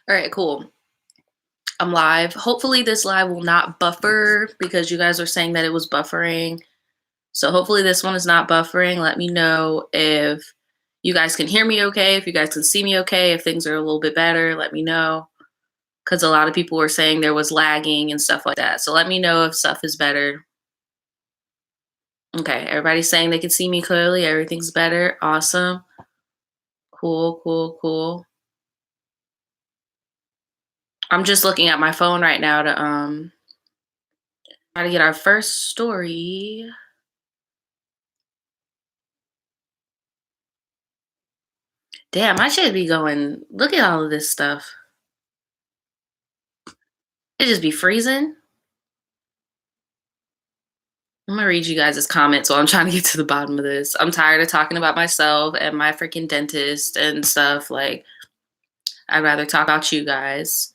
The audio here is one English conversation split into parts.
All right, cool. I'm live. Hopefully, this live will not buffer because you guys are saying that it was buffering. So, hopefully, this one is not buffering. Let me know if you guys can hear me okay, if you guys can see me okay, if things are a little bit better. Let me know because a lot of people were saying there was lagging and stuff like that. So, let me know if stuff is better. Okay, everybody's saying they can see me clearly. Everything's better. Awesome. Cool, cool, cool. I'm just looking at my phone right now to try to get our first story. Damn, I should be going. Look at all of this stuff. It just be freezing. I'm gonna read you guys' comments while I'm trying to get to the bottom of this. I'm tired of talking about myself and my freaking dentist and stuff. Like, I'd rather talk about you guys.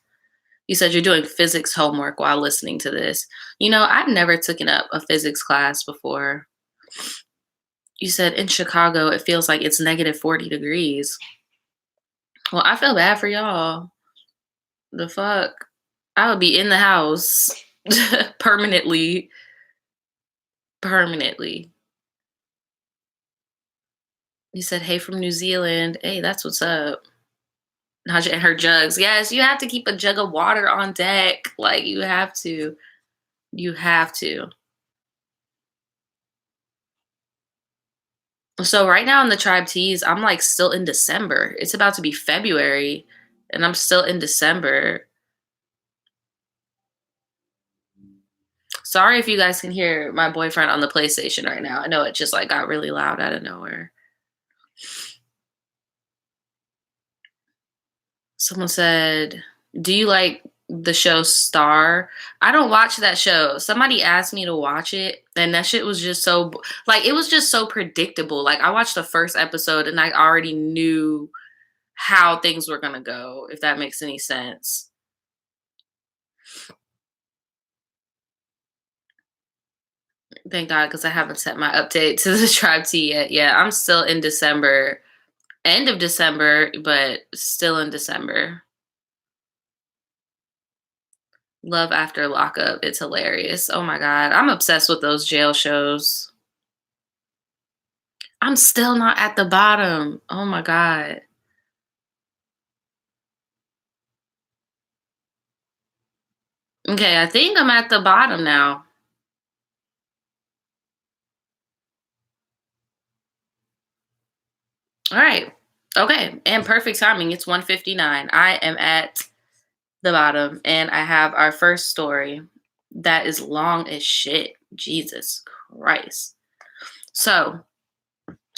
You said you're doing physics homework while listening to this. You know, I've never taken up a physics class before. You said in Chicago, it feels like it's negative 40 degrees. Well, I feel bad for y'all. The fuck? I would be in the house permanently. Permanently. You said, hey from New Zealand. Hey, that's what's up. Naja and her jugs. Yes, you have to keep a jug of water on deck. Like, you have to. You have to. So, right now in the Tribe Teas, I'm like still in December. It's about to be February, and I'm still in December. Sorry if you guys can hear my boyfriend on the PlayStation right now. I know it just like got really loud out of nowhere. Someone said, "Do you like the show Star?" I don't watch that show. Somebody asked me to watch it, and that shit was just like it was just so predictable. Like I watched the first episode and I already knew how things were going to go, if that makes any sense. Thank God cuz I haven't set my update to the Tribe T yet. Yeah, I'm still in December. End of December, but still in December. Love After Lockup. It's hilarious. Oh my God. I'm obsessed with those jail shows. I'm still not at the bottom. Oh my God. Okay, I think I'm at the bottom now. All right. Okay. And perfect timing. It's 1:59. I am at the bottom and I have our first story that is long as shit. Jesus Christ. So,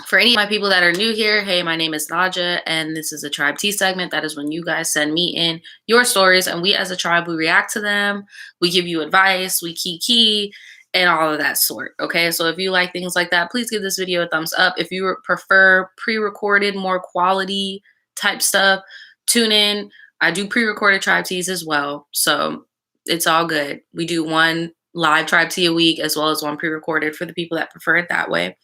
for any of my people that are new here, hey, my name is Naja, and this is a Tribe Tea segment. That is when you guys send me in your stories, and we as a tribe, we react to them, we give you advice, we key, and all of that sort. Okay, so if you like things like that, please give this video a thumbs up. If you prefer pre-recorded, more quality type stuff, tune in. I do pre-recorded Tribe Teas as well, so it's all good. We do one live Tribe Tea a week as well as one pre-recorded for the people that prefer it that way.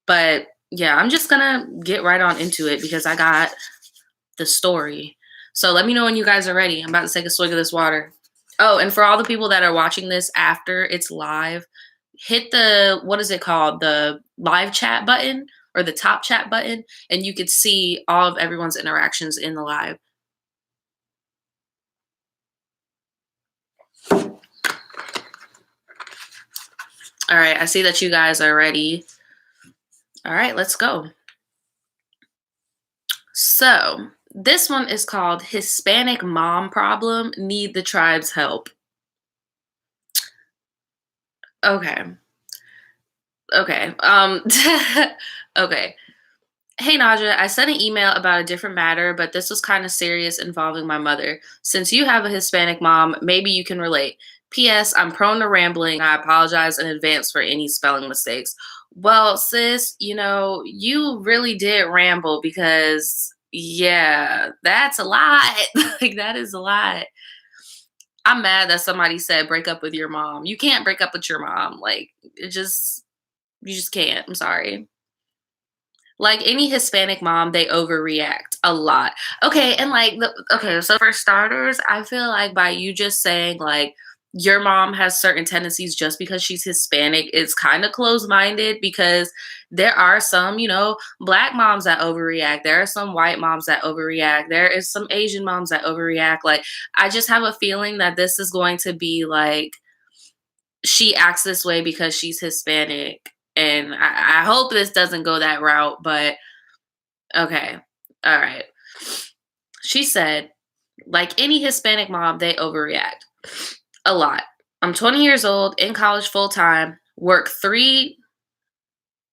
But yeah, I'm just gonna get right on into it because I got the story. So let me know when you guys are ready. I'm about to take a swig of this water. Oh, and for all the people that are watching this after it's live, hit the, what is it called? The live chat button or the top chat button, and you could see all of everyone's interactions in the live. All right, I see that you guys are ready. All right, let's go. So, this one is called Hispanic Mom Problem Need the Tribe's Help. Okay. Okay. Okay. Hey Naja, I sent an email about a different matter, but this was kind of serious involving my mother. Since you have a Hispanic mom, maybe you can relate. P.S. I'm prone to rambling. I apologize in advance for any spelling mistakes. Well, sis, you really did ramble because, yeah, that's a lot. Like, that is a lot. I'm mad that somebody said break up with your mom. You can't break up with your mom. Like, you just can't. I'm sorry. Like any Hispanic mom, they overreact a lot. Okay, and like okay, so for starters, I feel like by you just saying like your mom has certain tendencies just because she's Hispanic, it's kind of closed-minded because there are some, black moms that overreact. There are some white moms that overreact. There is some Asian moms that overreact. Like I just have a feeling that this is going to be like she acts this way because she's Hispanic. And I hope this doesn't go that route, but okay. All right. She said, like any Hispanic mom, they overreact a lot. I'm 20 years old, in college full time, work three,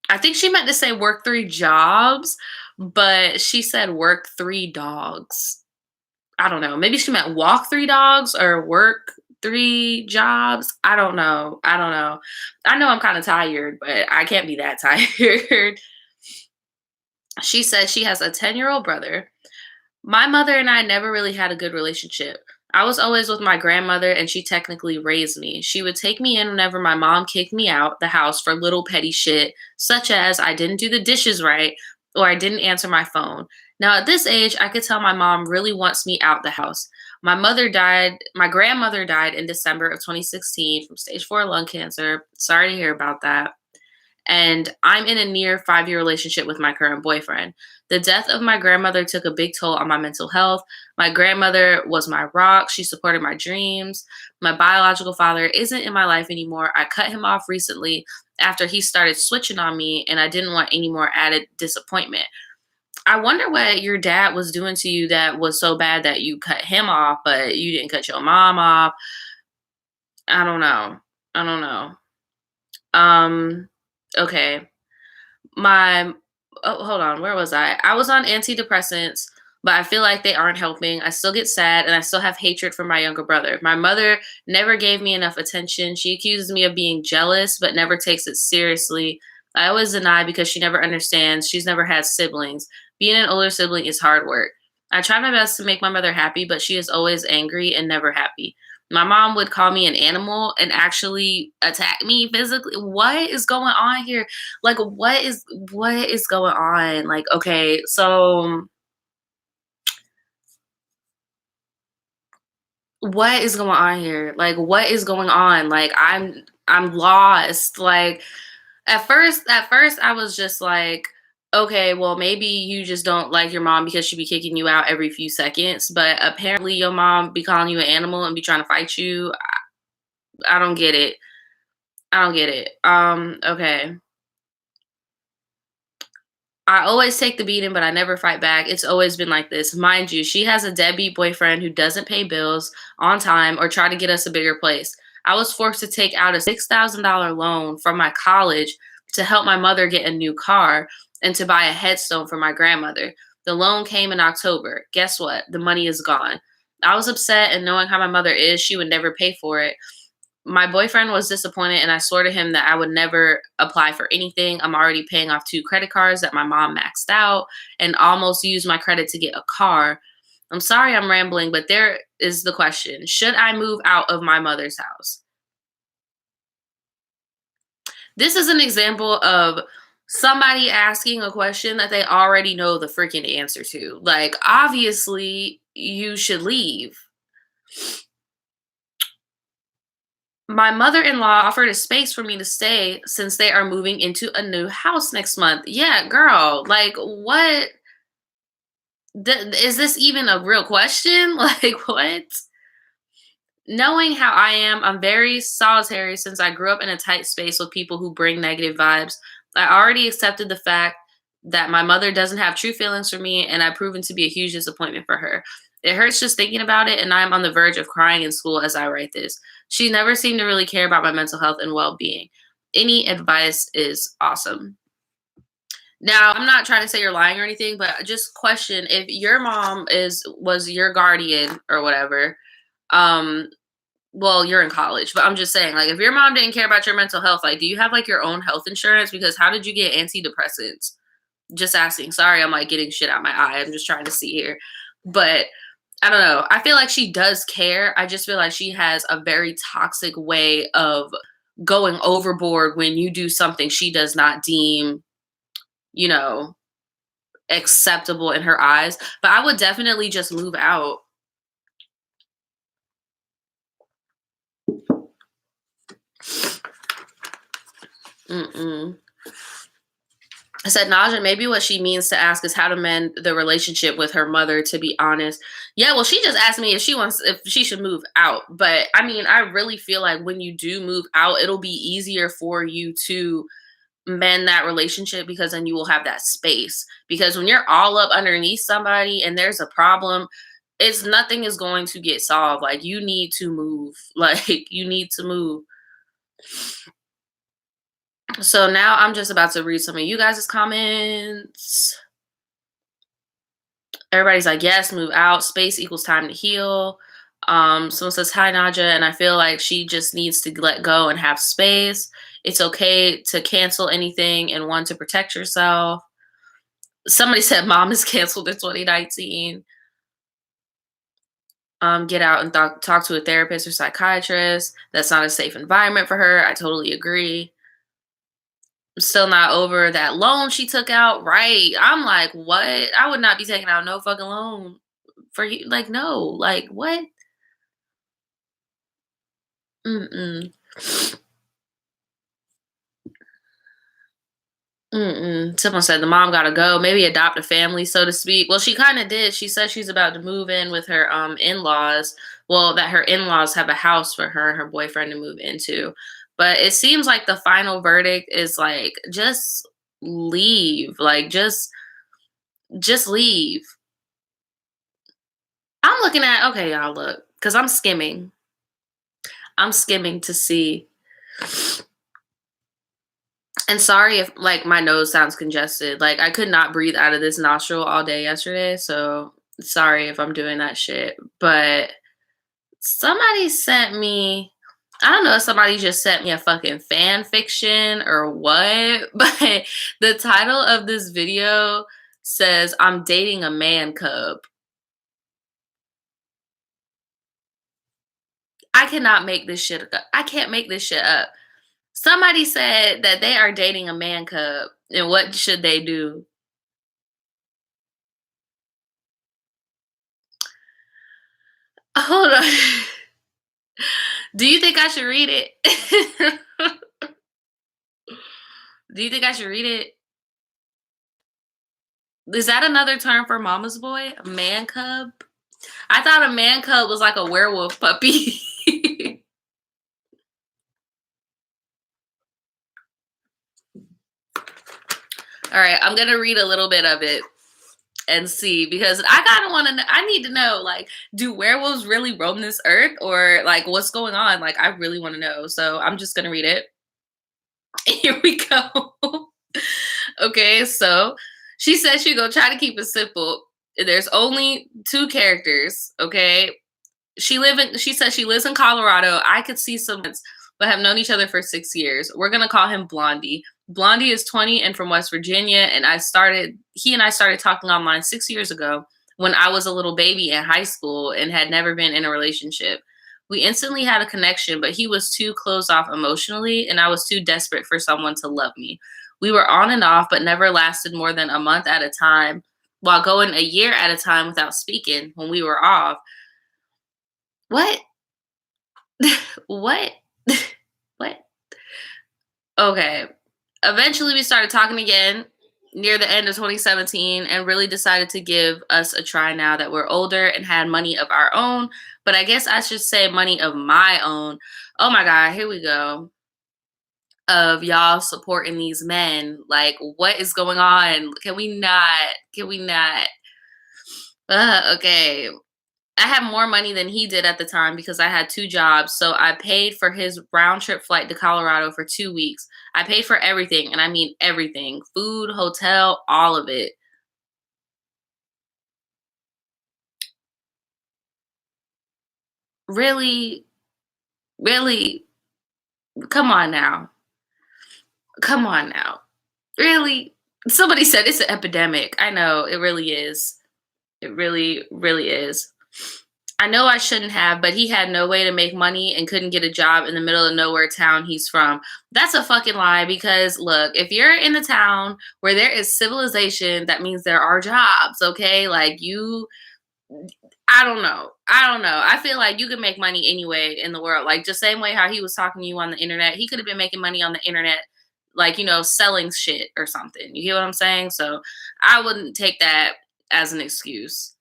I think she meant to say work three jobs, but she said work three dogs. I don't know. Maybe she meant walk three dogs or work three jobs. I don't know. I don't know. I know I'm kind of tired, but I can't be that tired. She says she has a 10-year-old brother. My mother and I never really had a good relationship. I was always with my grandmother, and she technically raised me. She would take me in whenever my mom kicked me out the house for little petty shit, such as I didn't do the dishes right or I didn't answer my phone. Now, at this age, I could tell my mom really wants me out the house. My grandmother died in December of 2016 from stage 4 lung cancer. Sorry to hear about that, and I'm in a near 5-year relationship with my current boyfriend. The death of my grandmother took a big toll on my mental health. My grandmother was my rock. She supported my dreams. My biological father isn't in my life anymore. I cut him off recently after he started switching on me, and I didn't want any more added disappointment. I wonder what your dad was doing to you that was so bad that you cut him off, but you didn't cut your mom off. I don't know. I don't know. Um, okay. My oh, hold on, where was I? I was on antidepressants, but I feel like they aren't helping. I still get sad and I still have hatred for my younger brother. My mother never gave me enough attention. She accuses me of being jealous but never takes it seriously. I always deny because she never understands. She's never had siblings. Being an older sibling is hard work. I try my best to make my mother happy, but she is always angry and never happy. My mom would call me an animal and actually attack me physically. What is going on here? Like what is going on? Like, okay, so what is going on here? Like what is going on? Like I'm lost. Like at first I was just like, okay, well maybe you just don't like your mom because she be kicking you out every few seconds, but apparently your mom be calling you an animal and be trying to fight you. I don't get it. I don't get it. Okay. I always take the beating, but I never fight back. It's always been like this. Mind you, she has a deadbeat boyfriend who doesn't pay bills on time or try to get us a bigger place. I was forced to take out a $6,000 loan from my college to help my mother get a new car and to buy a headstone for my grandmother. The loan came in October. Guess what? The money is gone. I was upset, and knowing how my mother is, she would never pay for it. My boyfriend was disappointed, and I swore to him that I would never apply for anything. I'm already paying off 2 credit cards that my mom maxed out and almost used my credit to get a car. I'm sorry I'm rambling, but there is the question. Should I move out of my mother's house? This is an example of somebody asking a question that they already know the freaking answer to. Like, obviously, you should leave. My mother-in-law offered a space for me to stay since they are moving into a new house next month. Yeah, girl, like what? Is this even a real question? Like what? Knowing how I am, I'm very solitary since I grew up in a tight space with people who bring negative vibes. I already accepted the fact that my mother doesn't have true feelings for me, and I've proven to be a huge disappointment for her. It hurts just thinking about it, and I'm on the verge of crying in school as I write this. She never seemed to really care about my mental health and well being. Any advice is awesome. Now, I'm not trying to say you're lying or anything, but just question if your mom was your guardian or whatever. Um, well, you're in college, but I'm just saying, like, if your mom didn't care about your mental health, like, do you have like your own health insurance? Because how did you get antidepressants? Just asking. Sorry, I'm like getting shit out my eye. I'm just trying to see here. But I don't know. I feel like she does care. I just feel like she has a very toxic way of going overboard when you do something she does not deem, you know. acceptable in her eyes. But I would definitely just move out. Mm-mm. I said, Naja, maybe what she means to ask is how to mend the relationship with her mother, to be honest. Yeah, well, she just asked me if she should move out. But I mean, I really feel like when you do move out, it'll be easier for you to mend that relationship because then you will have that space. Because when you're all up underneath somebody and there's a problem, it's nothing is going to get solved. Like you need to move. Like you need to move. So now I'm just about to read some of you guys' comments. Everybody's like, yes, move out. Space equals time to heal. Someone says, hi, Naja. And I feel like she just needs to let go and have space. It's okay to cancel anything and want to protect yourself. Somebody said mom is canceled in 2019. Get out and talk to a therapist or psychiatrist. That's not a safe environment for her. I totally agree. I'm still not over that loan she took out. Right. I'm like, what? I would not be taking out no fucking loan for you. Like, no. Like, what? Mm-mm. Mm-mm. Someone said the mom gotta go. Maybe adopt a family, so to speak. Well, she kind of did. She said she's about to move in with her in-laws. Well, that her in-laws have a house for her and her boyfriend to move into. But it seems like the final verdict is like just leave. Like just leave. I'm looking at okay, y'all look, because I'm skimming. I'm skimming to see. And sorry if like my nose sounds congested. Like I could not breathe out of this nostril all day yesterday, so sorry if I'm doing that shit. But somebody sent me I don't know if somebody just sent me a fucking fan fiction or what, but the title of this video says I'm dating a man cub. I cannot make this shit up. I can't make this shit up. Somebody said that they are dating a man cub and what should they do? Hold on. Do you think I should read it? Do you think I should read it? Is that another term for mama's boy? A man cub? I thought a man cub was like a werewolf puppy. All right, I'm gonna read a little bit of it and see because I kind of want to. I need to know, like, do werewolves really roam this earth, or like, what's going on? Like, I really want to know. So I'm just gonna read it. Here we go. Okay, so she said she go try to keep it simple. There's only two characters. Okay, she said she lives in Colorado. I could see some, but have known each other for 6 years. We're gonna call him Blondie. Blondie is 20 and from West Virginia, and he and I started talking online 6 years ago when I was a little baby in high school and had never been in a relationship. We instantly had a connection, but he was too closed off emotionally, and I was too desperate for someone to love me. We were on and off, but never lasted more than a month at a time, while going a year at a time without speaking when we were off. What? What? What? Okay. Eventually, we started talking again near the end of 2017 and really decided to give us a try now that we're older and had money of our own. But I guess I should say money of my own. Oh my God, here we go. Of y'all supporting these men. Like, what is going on? Can we not? Can we not? Okay. I had more money than he did at the time because I had two jobs. So I paid for his round trip flight to Colorado for 2 weeks. I paid for everything, and I mean everything: food, hotel, all of it. Really, really, come on now. Come on now. Really? Somebody said it's an epidemic. I know, it really is. It really, really is. I know I shouldn't have, but he had no way to make money and couldn't get a job in the middle of nowhere town he's from. That's a fucking lie because look, if you're in the town where there is civilization, that means there are jobs, okay? Like you I don't know. I don't know. I feel like you can make money anyway in the world. Like just same way how he was talking to you on the internet, he could have been making money on the internet like, selling shit or something. You get what I'm saying? So, I wouldn't take that as an excuse.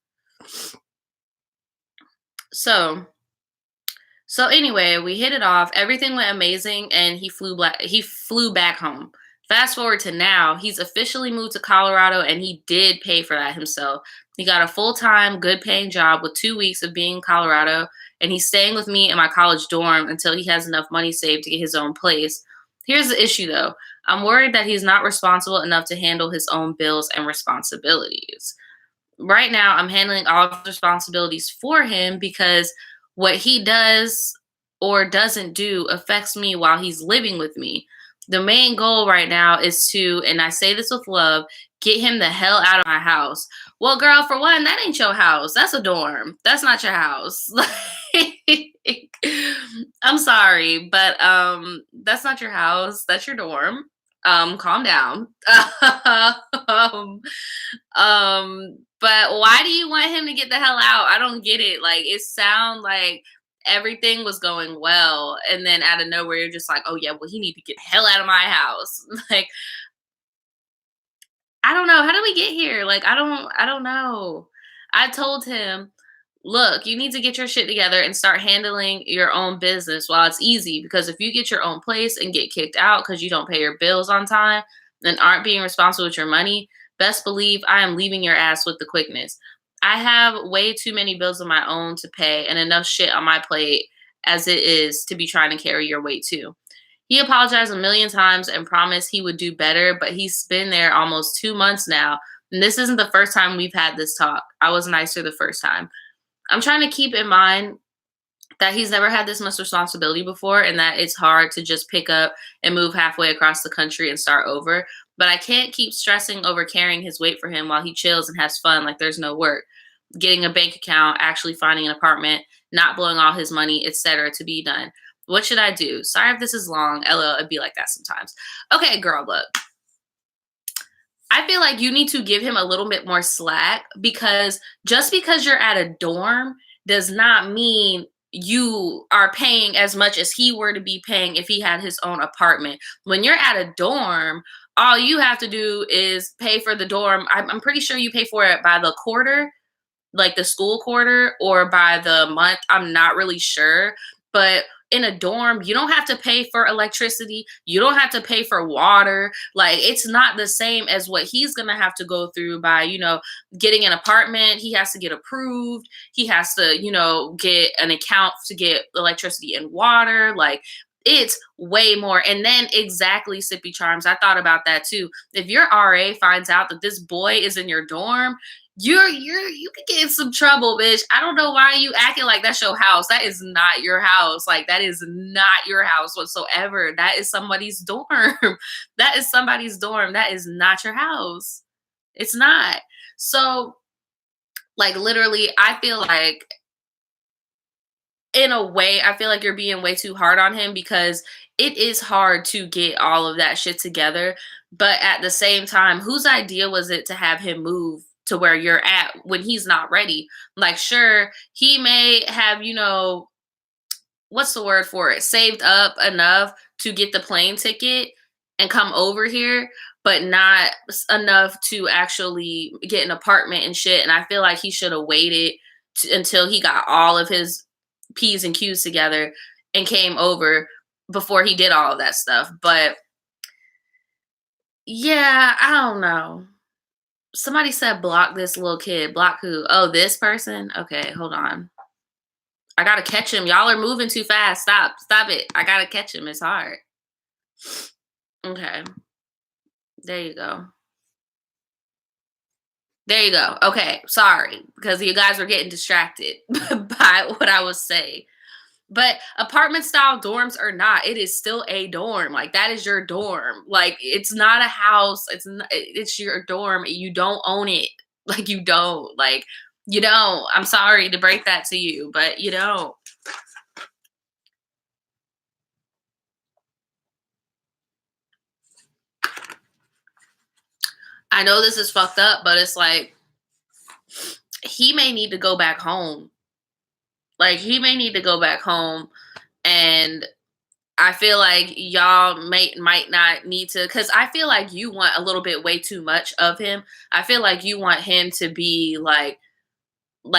So, So anyway, we hit it off. Everything went amazing, and he flew back home. Fast forward to now, he's officially moved to Colorado, and he did pay for that himself. He got a full-time, good-paying job with 2 weeks of being in Colorado, and he's staying with me in my college dorm until he has enough money saved to get his own place. Here's the issue, though. I'm worried that he's not responsible enough to handle his own bills and responsibilities. Right now I'm handling all of the responsibilities for him because what he does or doesn't do affects me while he's living with me. The main goal right now is to, and I say this with love, get him the hell out of my house. Well, girl, for one, that ain't your house. That's a dorm. That's not your house. Like, I'm sorry, but that's not your house. That's your dorm. Calm down. um, but why do you want him to get the hell out? I don't get it. Like it sound like everything was going well, and then out of nowhere you're just like, oh yeah, well he need to get the hell out of my house. Like I don't know. How did we get here? Like I don't know. I told him, look, you need to get your shit together and start handling your own business while it's easy. Because if you get your own place and get kicked out because you don't pay your bills on time and aren't being responsible with your money, best believe I am leaving your ass with the quickness. I have way too many bills of my own to pay and enough shit on my plate as it is to be trying to carry your weight too. He apologized a million times and promised he would do better, but he's been there almost 2 months now. And this isn't the first time we've had this talk. I was nicer the first time. I'm trying to keep in mind that he's never had this much responsibility before and that it's hard to just pick up and move halfway across the country and start over. But I can't keep stressing over carrying his weight for him while he chills and has fun like there's no work. Getting a bank account, actually finding an apartment, not blowing all his money, etc. to be done. What should I do? Sorry if this is long. LL, it'd be like that sometimes. Okay, girl, look. I feel like you need to give him a little bit more slack because just because you're at a dorm does not mean you are paying as much as he were to be paying if he had his own apartment. When you're at a dorm, all you have to do is pay for the dorm. I'm pretty sure you pay for it by the quarter, like the school quarter, or by the month. I'm not really sure. But in a dorm, you don't have to pay for electricity. You don't have to pay for water. Like it's not the same as what he's going to have to go through by, getting an apartment. He has to get approved. He has to, get an account to get electricity and water. Like it's way more. And then exactly, Sippy Charms, I thought about that too. If your RA finds out that this boy is in your dorm, you could get in some trouble, bitch. I don't know why you acting like that's your house. That is not your house. Like that is not your house whatsoever. That is somebody's dorm. That is somebody's dorm. That is not your house. It's not. So like literally, I feel like in a way, I feel like you're being way too hard on him because it is hard to get all of that shit together. But at the same time, whose idea was it to have him move to where you're at when he's not ready? Like, sure, he may have, what's the word for it? Saved up enough to get the plane ticket and come over here, but not enough to actually get an apartment and shit. And I feel like he should have waited until he got all of his P's and Q's together and came over before he did all of that stuff. But yeah, I don't know. Somebody said block this little kid. Block who? Oh, this person? Okay, hold on. I gotta catch him. Y'all are moving too fast. Stop. Stop it. I gotta catch him. It's hard. Okay. There you go. There you go. Okay. Sorry. Because you guys were getting distracted by what I was saying. But apartment style dorms or not, it is still a dorm. Like that is your dorm. Like it's not a house. It's your dorm. You don't own it. Like you don't. Like You don't. I'm sorry to break that to you, but you don't. I know this is fucked up, but it's like he may need to go back home. Like he may need to go back home, and I feel like y'all might not need to, because I feel like you want a little bit way too much of him. I feel like you want him to be like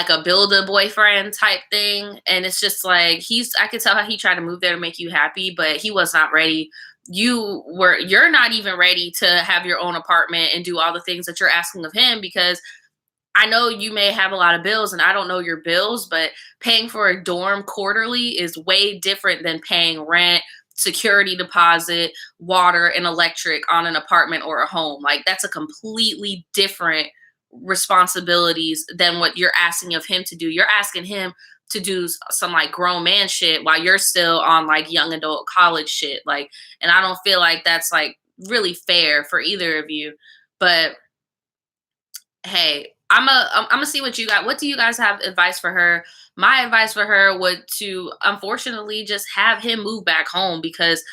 a build a boyfriend type thing, and it's just like I could tell how he tried to move there to make you happy, but he was not ready. You're not even ready to have your own apartment and do all the things that you're asking of him, because I know you may have a lot of bills and I don't know your bills, but paying for a dorm quarterly is way different than paying rent, security deposit, water, and electric on an apartment or a home. Like that's a completely different responsibilities than what you're asking of him to do. You're asking him to do some like grown man shit while you're still on like young adult college shit. Like, and I don't feel like that's like really fair for either of you. But hey, I'm gonna see what you got. What do you guys have advice for her? My advice for her would to unfortunately just have him move back home, because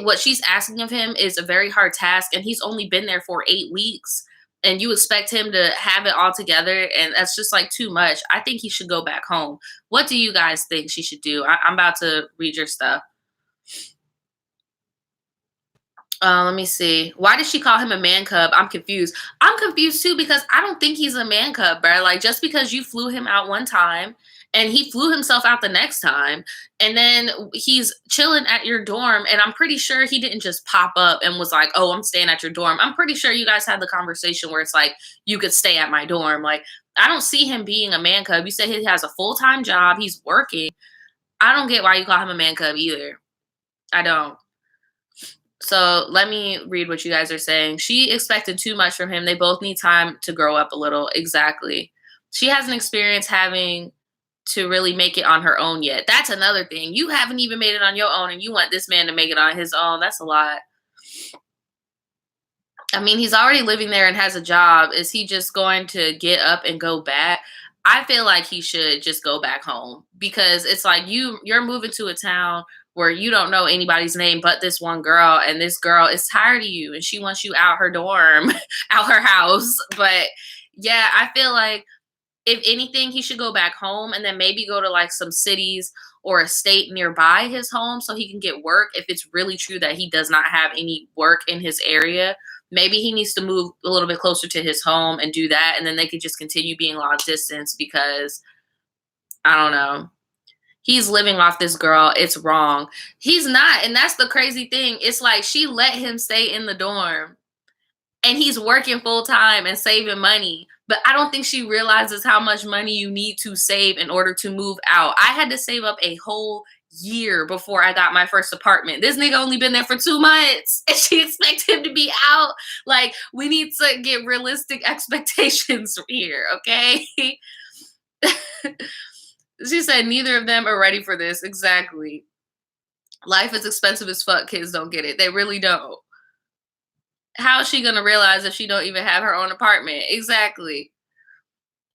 what she's asking of him is a very hard task, and he's only been there for 8 weeks, and you expect him to have it all together, and that's just like too much. I think he should go back home. What do you guys think she should do? I'm about to read your stuff. Let me see. Why did she call him a man cub? I'm confused. I'm confused too, because I don't think he's a man cub, bro. Like just because you flew him out one time and he flew himself out the next time, and then he's chilling at your dorm, and I'm pretty sure he didn't just pop up and was like, "Oh, I'm staying at your dorm." I'm pretty sure you guys had the conversation where it's like, "You could stay at my dorm." Like I don't see him being a man cub. You said he has a full-time job. He's working. I don't get why you call him a man cub either. I don't. So let me read what you guys are saying. She expected too much from him. They both need time to grow up a little. Exactly. She hasn't experienced having to really make it on her own yet. That's another thing. You haven't even made it on your own, and you want this man to make it on his own. That's a lot. I mean, he's already living there and has a job. Is he just going to get up and go back? I feel like he should just go back home, because it's like you're moving to a town where you don't know anybody's name but this one girl, and this girl is tired of you and she wants you out her dorm, out her house. But yeah, I feel like if anything, he should go back home and then maybe go to like some cities or a state nearby his home so he can get work. If it's really true that he does not have any work in his area, maybe he needs to move a little bit closer to his home and do that. And then they could just continue being long distance, because I don't know. He's living off this girl. It's wrong. He's not. And that's the crazy thing. It's like she let him stay in the dorm and he's working full time and saving money. But I don't think she realizes how much money you need to save in order to move out. I had to save up a whole year before I got my first apartment. This nigga only been there for 2 months and she expects him to be out. Like, we need to get realistic expectations here, okay? She said neither of them are ready for this. Exactly. Life is expensive as fuck. Kids don't get it. They really don't. How is she gonna realize if she don't even have her own apartment? Exactly.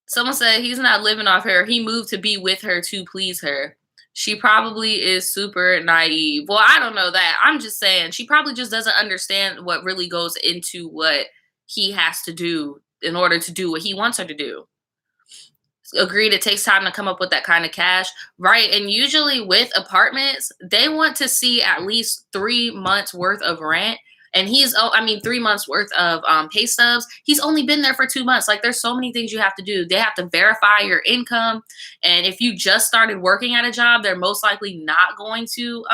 Someone said he's not living off her. He moved to be with her to please her. She probably is super naive. Well, I don't know that. I'm just saying she probably just doesn't understand what really goes into what he has to do in order to do what he wants her to do. Agreed, it takes time to come up with that kind of cash, right? And usually with apartments, they want to see at least 3 months worth of rent. And I mean, 3 months worth of pay stubs. He's only been there for 2 months. Like, there's so many things you have to do. They have to verify your income. And if you just started working at a job, they're most likely not going to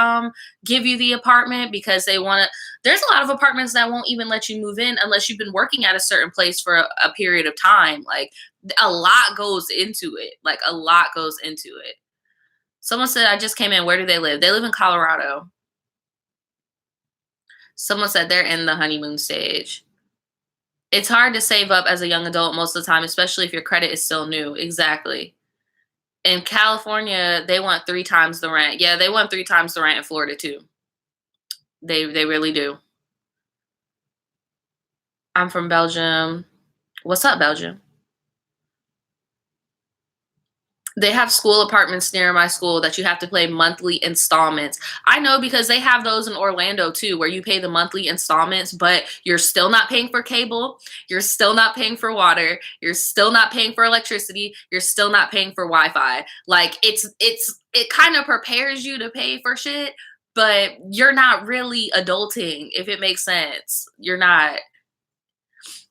give you the apartment, because they want to. There's a lot of apartments that won't even let you move in unless you've been working at a certain place for a period of time. Like, a lot goes into it. Like a lot goes into it. Someone said, I just came in. Where do they live? They live in Colorado. Someone said they're in the honeymoon stage. It's hard to save up as a young adult most of the time, especially if your credit is still new. Exactly. In California, they want 3 times the rent. Yeah, they want 3 times the rent in Florida too. They really do. I'm from Belgium. What's up, Belgium? They have school apartments near my school that you have to pay monthly installments. I know because they have those in Orlando too, where you pay the monthly installments, but you're still not paying for cable. You're still not paying for water. You're still not paying for electricity. You're still not paying for Wi-Fi. Like it kind of prepares you to pay for shit, but you're not really adulting, if it makes sense. You're not.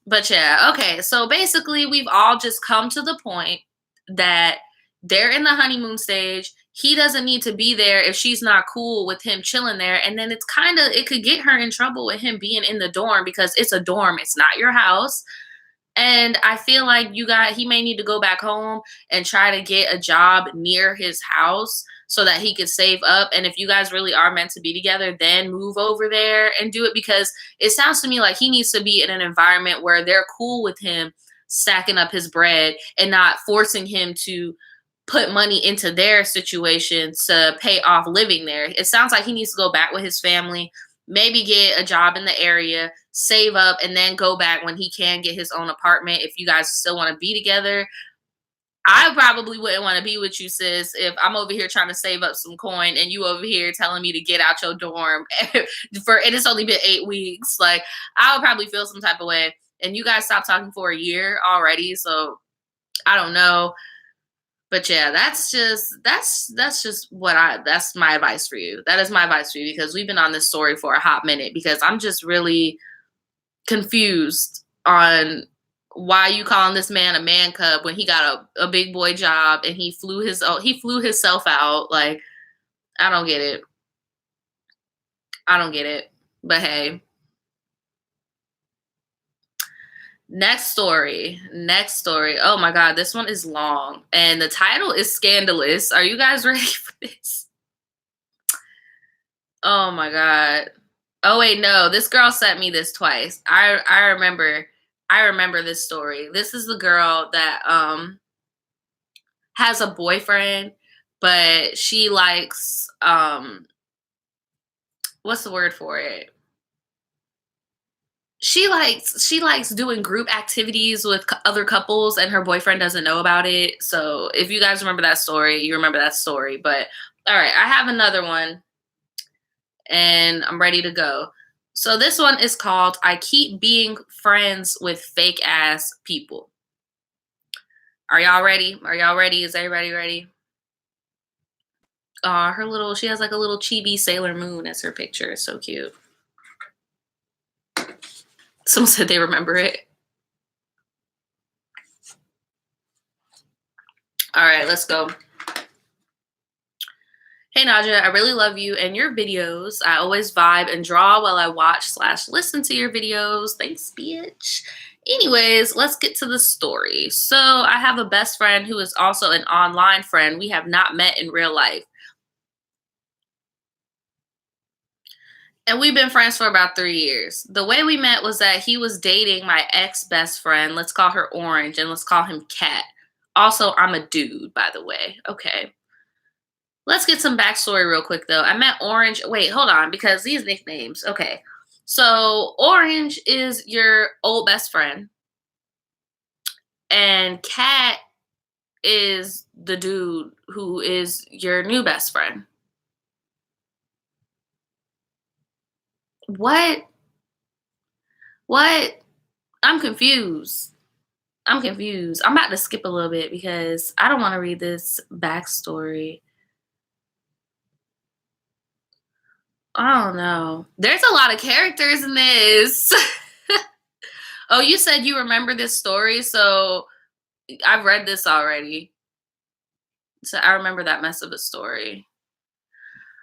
But yeah, okay. So basically, we've all just come to the point that they're in the honeymoon stage. He doesn't need to be there if she's not cool with him chilling there. And then it's kind of, it could get her in trouble with him being in the dorm because it's a dorm, it's not your house. And I feel like he may need to go back home and try to get a job near his house so that he could save up. And if you guys really are meant to be together, then move over there and do it, because it sounds to me like he needs to be in an environment where they're cool with him stacking up his bread and not forcing him to put money into their situation to pay off living there. It sounds like he needs to go back with his family, maybe get a job in the area, save up, and then go back when he can get his own apartment. If you guys still want to be together, I probably wouldn't want to be with you, sis, if I'm over here trying to save up some coin and you over here telling me to get out your dorm and it's only been 8 weeks. Like, I would probably feel some type of way. And you guys stopped talking for a year already, so I don't know. But yeah, that's my advice for you. That is my advice for you, because we've been on this story for a hot minute, because I'm just really confused on why you calling this man a man cub when he got a big boy job and he flew himself out. Like, I don't get it. I don't get it. But hey, next story. Next story. Oh my god, this one is long and the title is scandalous. Are you guys ready for this? Oh my god. Oh wait, no. This girl sent me this twice. I remember this story. This is the girl that has a boyfriend, but she likes what's the word for it? She likes doing group activities with other couples, and her boyfriend doesn't know about it. So if you guys remember that story, you remember that story. But all right, I have another one and I'm ready to go. So this one is called I Keep Being Friends with Fake Ass People. Are y'all ready? Are y'all ready? Is everybody ready? She has like a little chibi Sailor Moon as her picture. It's so cute. Someone said they remember it. All right, let's go. Hey Naja, I really love you and your videos. I always vibe and draw while I watch/listen to your videos. Thanks, bitch. Anyways, let's get to the story. So I have a best friend who is also an online friend. We have not met in real life. And we've been friends for about 3 years. The way we met was that he was dating my ex best friend. Let's call her Orange and let's call him Cat. Also, I'm a dude, by the way. Okay. Let's get some backstory real quick though. I met Orange. Wait, hold on, because these nicknames. Okay. So Orange is your old best friend. And Cat is the dude who is your new best friend. What? What? I'm confused. I'm confused. I'm about to skip a little bit because I don't want to read this backstory. I don't know. There's a lot of characters in this. Oh, you said you remember this story, so I've read this already. So I remember that mess of a story.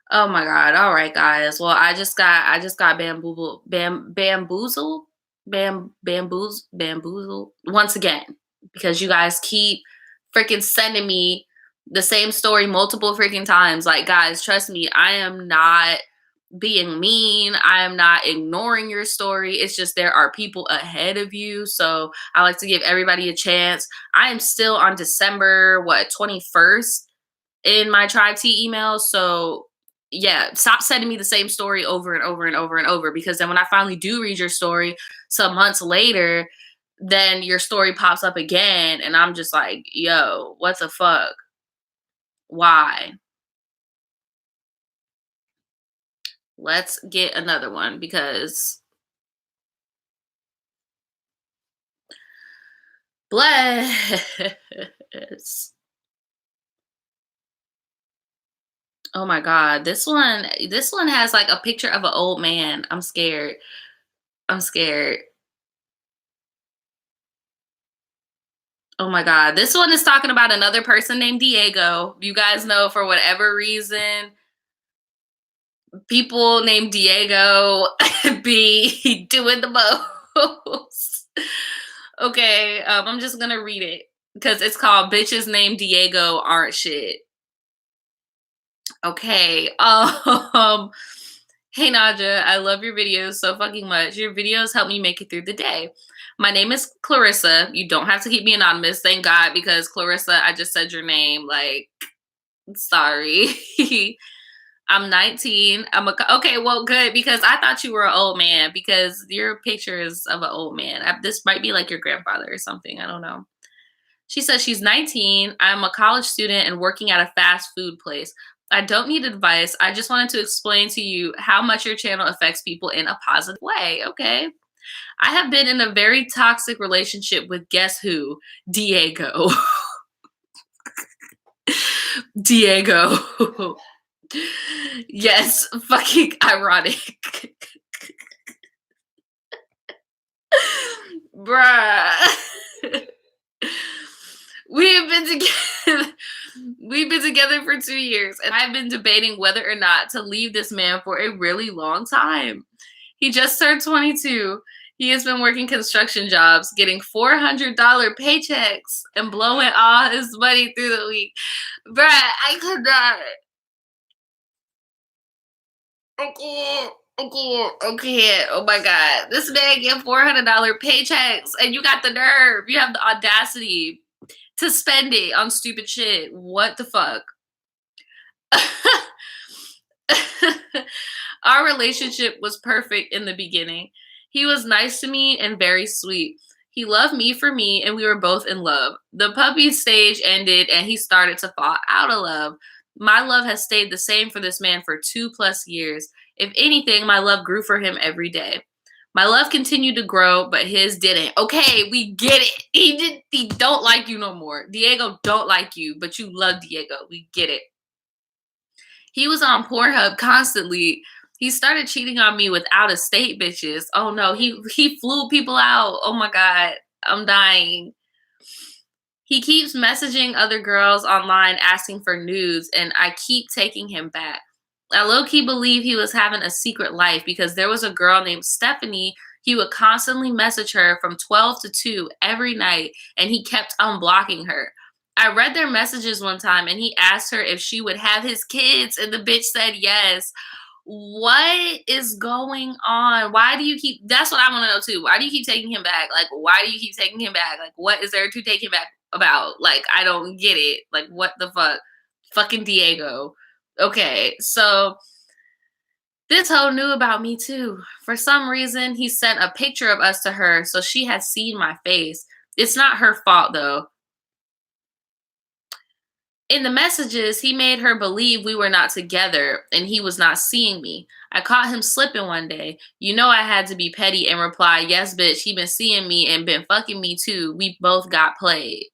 Oh my god. All right, guys. Well, I just got bamboozled once again, because you guys keep freaking sending me the same story multiple freaking times. Like, guys, trust me, I am not being mean. I am not ignoring your story. It's just there are people ahead of you. So I like to give everybody a chance. I am still on December, 21st in my Tribe T email. So yeah, stop sending me the same story over and over and over and over, because then when I finally do read your story some months later, then your story pops up again and I'm just like, yo, what the fuck? Why? Let's get another one because bless. Oh my god, this one has like a picture of an old man. I'm scared. I'm scared. Oh my god, this one is talking about another person named Diego. You guys know for whatever reason, people named Diego be doing the most. Okay, I'm just gonna read it because it's called "Bitches Named Diego Aren't Shit." Okay, hey Naja, I love your videos so fucking much. Your videos help me make it through the day. My name is Clarissa. You don't have to keep me anonymous, thank God, because Clarissa, I just said your name. Like, sorry. I'm 19. Okay. Well, good because I thought you were an old man because your picture is of an old man. This might be like your grandfather or something. I don't know. She says she's 19. I'm a college student and working at a fast food place. I don't need advice. I just wanted to explain to you how much your channel affects people in a positive way. Okay. I have been in a very toxic relationship with guess who? Diego. Diego. Yes, fucking ironic. Bruh. We have been together. We've been together for 2 years, and I've been debating whether or not to leave this man for a really long time. He just turned 22. He has been working construction jobs, getting $400 paychecks, and blowing all his money through the week. Bruh, I could not. I can't. I can't. I can't. Oh my god. This man get $400 paychecks and you got the nerve. You have the audacity to spend it on stupid shit. What the fuck? Our relationship was perfect in the beginning. He was nice to me and very sweet. He loved me for me, and we were both in love. The puppy stage ended, and he started to fall out of love. My love has stayed the same for this man for 2+ years. If anything, my love grew for him every day. My love continued to grow, but his didn't. Okay, we get it. He don't like you no more. Diego don't like you, but you love Diego. We get it. He was on Pornhub constantly. He started cheating on me with out of state bitches. Oh no, he flew people out. Oh my god, I'm dying. He keeps messaging other girls online asking for nudes, and I keep taking him back. I low key believe he was having a secret life because there was a girl named Stephanie. He would constantly message her from 12 to 2 every night, and he kept unblocking her. I read their messages one time, and he asked her if she would have his kids, and the bitch said yes. What is going on? Why do you keep that's what I want to know too. Why do you keep taking him back? Like, why do you keep taking him back? Like, what is there to take him back about? Like, I don't get it. Like, what the fuck? Fucking Diego. Okay, so this hoe knew about me too. For some reason, he sent a picture of us to her, so she has seen my face. It's not her fault though. In the messages, he made her believe we were not together and he was not seeing me. I caught him slipping one day. You know I had to be petty and reply, yes, bitch, he been seeing me and been fucking me too. We both got played.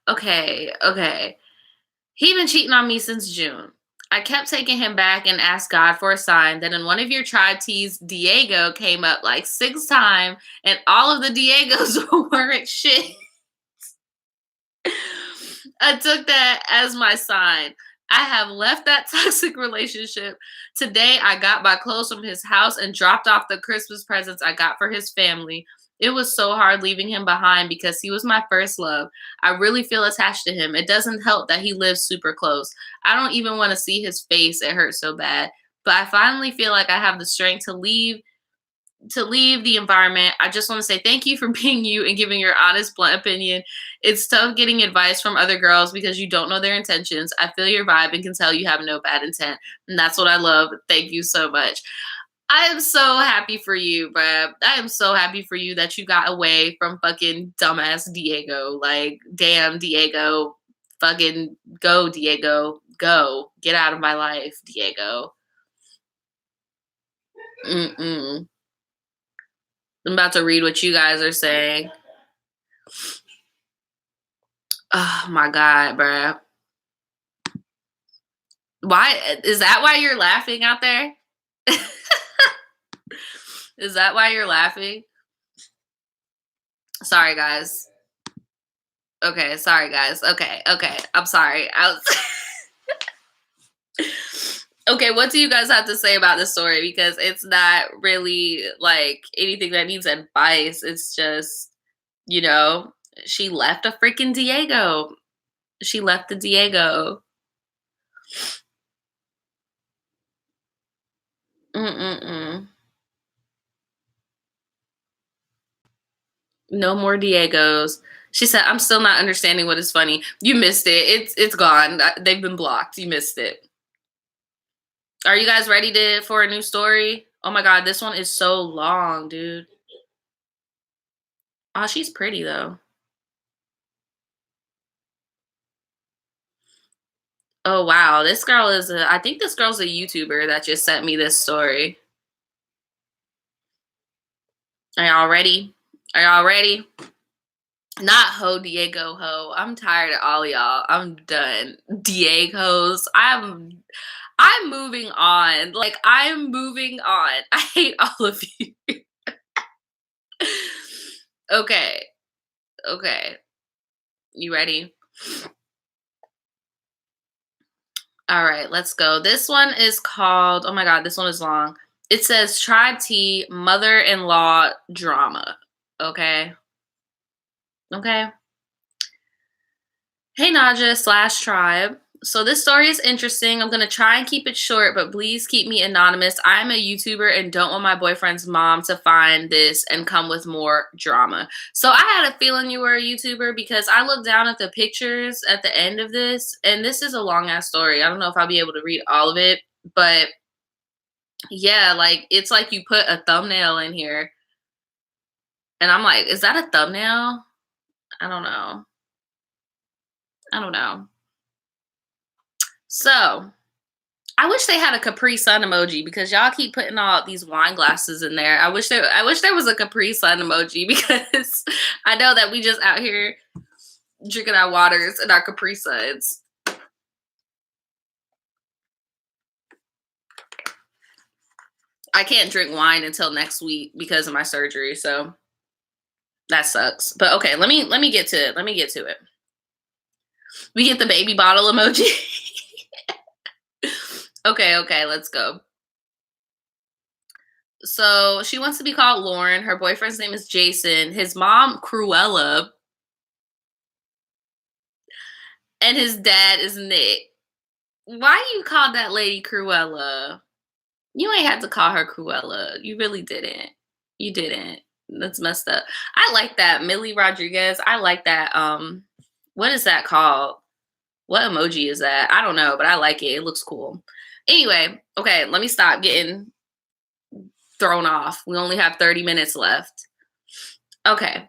Okay. He been cheating on me since June. I kept taking him back and asked God for a sign. Then in one of your tribe teas, Diego came up like 6 times and all of the Diegos weren't shit. I took that as my sign. I have left that toxic relationship. Today, I got my clothes from his house and dropped off the Christmas presents I got for his family. It was so hard leaving him behind because he was my first love. I really feel attached to him. It doesn't help that he lives super close. I don't even want to see his face. It hurts so bad. But I finally feel like I have the strength to leave the environment. I just want to say thank you for being you and giving your honest, blunt opinion. It's tough getting advice from other girls because you don't know their intentions. I feel your vibe and can tell you have no bad intent. And that's what I love. Thank you so much. I am so happy for you, bruh. I am so happy for you that you got away from fucking dumbass Diego. Like, damn, Diego. Fucking go, Diego. Go. Get out of my life, Diego. Mm-mm. I'm about to read what you guys are saying. Oh my god, bruh. Why is that why you're laughing out there? Is that why you're laughing? Sorry, guys. Okay, sorry, guys. Okay, okay. I'm sorry. I was okay, what do you guys have to say about this story? Because it's not really like anything that needs advice. It's just, you know, she left a freaking Diego. She left the Diego. Mm-mm-mm. No more Diegos. She said, I'm still not understanding what is funny. You missed it. It's gone. They've been blocked. You missed it. Are you guys ready for a new story? Oh my god, this one is so long, dude. Oh, she's pretty though. Oh wow, this girl is I think this girl's a YouTuber that just sent me this story. Are y'all ready? Are y'all ready? Not ho Diego ho. I'm tired of all y'all. I'm done. Diego's. I'm moving on. Like I'm moving on. I hate all of you. Okay. Okay. You ready? All right, let's go. This one is called, oh my God, this one is long. It says Tribe T mother in law drama. Okay. Okay. Hey, Naja slash tribe. So this story is interesting. I'm going to try and keep it short, but please keep me anonymous. I'm a YouTuber and don't want my boyfriend's mom to find this and come with more drama. So I had a feeling you were a YouTuber because I looked down at the pictures at the end of this, and this is a long ass story. I don't know if I'll be able to read all of it, but yeah, like it's like you put a thumbnail in here. And I'm like, is that a thumbnail? I don't know. I don't know. So I wish they had a Capri Sun emoji because y'all keep putting all these wine glasses in there. I wish there was a Capri Sun emoji because I know that we just out here drinking our waters and our Capri Suns. I can't drink wine until next week because of my surgery, so that sucks. But okay, let me get to it. Let me get to it. We get the baby bottle emoji. Okay, let's go. So she wants to be called Lauren. Her boyfriend's name is Jason. His mom, Cruella, and his dad is Nick. Why you called that lady Cruella? You ain't had to call her Cruella. You really didn't. You didn't. That's messed up. I like that Millie Rodriguez. I like that. What is that called? What emoji is that? I don't know, but I like it. It looks cool. Anyway, okay, let me stop getting thrown off. We only have 30 minutes left. Okay.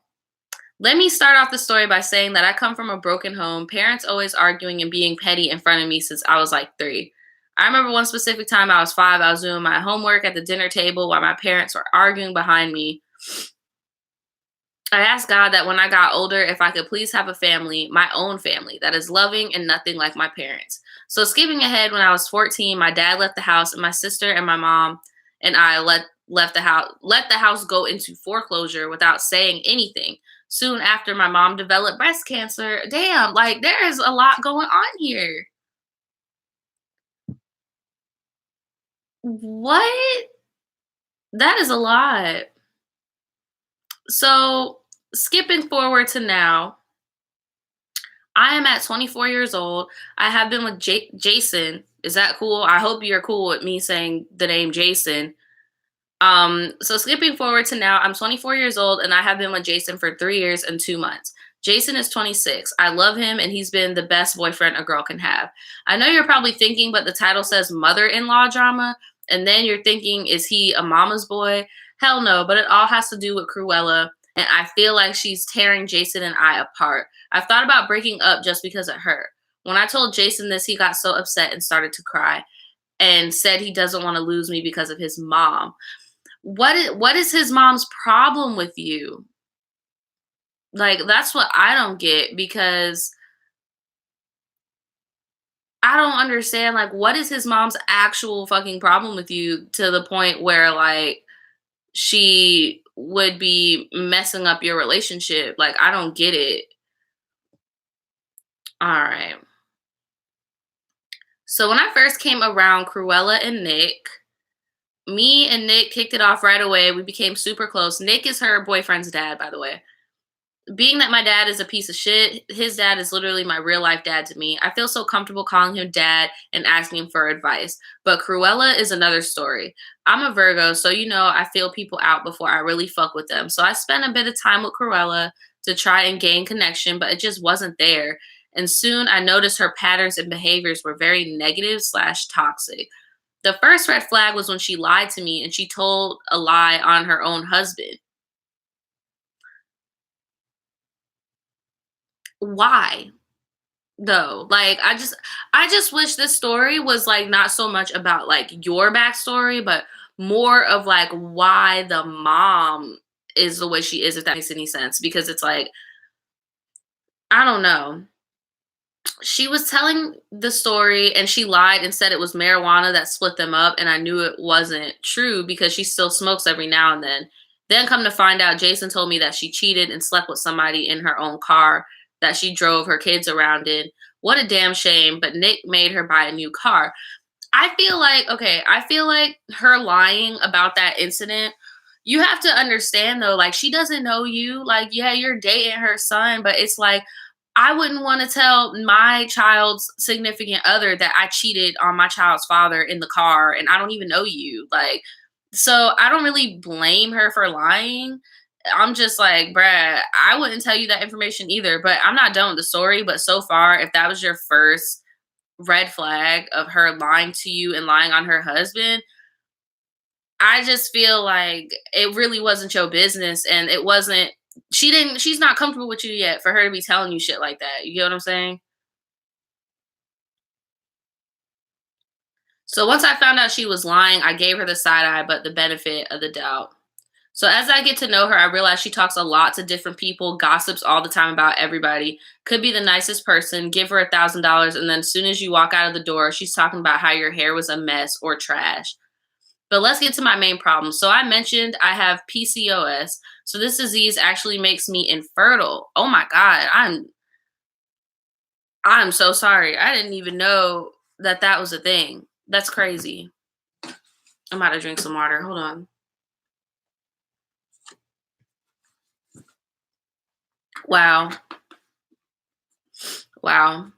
Let me start off the story by saying that I come from a broken home, parents always arguing and being petty in front of me since I was like 3. I remember one specific time I was 5, I was doing my homework at the dinner table while my parents were arguing behind me. I asked God that when I got older, if I could please have a family, my own family, that is loving and nothing like my parents. So skipping ahead, when I was 14, my dad left the house and my sister and my mom and I let the house go into foreclosure without saying anything. Soon after, my mom developed breast cancer. Damn, like there is a lot going on here. What? That is a lot. So, skipping forward to now, I am at 24 years old. I have been with Jason. Is that cool? I hope you're cool with me saying the name Jason. So skipping forward to now, I'm 24 years old and I have been with Jason for 3 years and 2 months. Jason is 26. I love him and he's been the best boyfriend a girl can have. I know you're probably thinking, but the title says mother-in-law drama. And then you're thinking, is he a mama's boy? Hell no, but it all has to do with Cruella. And I feel like she's tearing Jason and I apart. I've thought about breaking up just because of her. When I told Jason this, he got so upset and started to cry and said he doesn't want to lose me because of his mom. What is his mom's problem with you? Like, that's what I don't get, because I don't understand, like, what is his mom's actual fucking problem with you to the point where, like, she would be messing up your relationship? Like, I don't get it. All right. So when I first came around Cruella and Nick, me and Nick kicked it off right away. We became super close. Nick is her boyfriend's dad, by the way. Being that my dad is a piece of shit, his dad is literally my real life dad to me. I feel so comfortable calling him dad and asking him for advice. But Cruella is another story. I'm a Virgo, so I feel people out before I really fuck with them. So I spent a bit of time with Cruella to try and gain connection, but it just wasn't there. And soon I noticed her patterns and behaviors were very negative slash toxic. The first red flag was when she lied to me and she told a lie on her own husband. Why? Though, like, I just wish this story was like not so much about like your backstory, but more of like why the mom is the way she is, if that makes any sense. Because it's like, I don't know. She was telling the story and she lied and said it was marijuana that split them up, and I knew it wasn't true because she still smokes every now and then. Then come to find out, Jason told me that she cheated and slept with somebody in her own car that she drove her kids around in. What a damn shame, but Nick made her buy a new car. I feel like her lying about that incident, you have to understand though, like, she doesn't know you. Like, yeah, you're dating her son, but it's like, I wouldn't want to tell my child's significant other that I cheated on my child's father in the car and I don't even know you. Like, so I don't really blame her for lying. I'm just like, bruh, I wouldn't tell you that information either, but I'm not done with the story. But so far, if that was your first red flag of her lying to you and lying on her husband, I just feel like it really wasn't your business, and it wasn't she's not comfortable with you yet for her to be telling you shit like that. You get what I'm saying? So once I found out she was lying, I gave her the side eye, but the benefit of the doubt. So as I get to know her, I realize she talks a lot to different people, gossips all the time about everybody, could be the nicest person, give her $1,000, and then as soon as you walk out of the door, she's talking about how your hair was a mess or trash. But let's get to my main problem. So I mentioned I have PCOS. So this disease actually makes me infertile. Oh my God. I'm so sorry. I didn't even know that that was a thing. That's crazy. I'm about to drink some water. Hold on. Wow. Wow.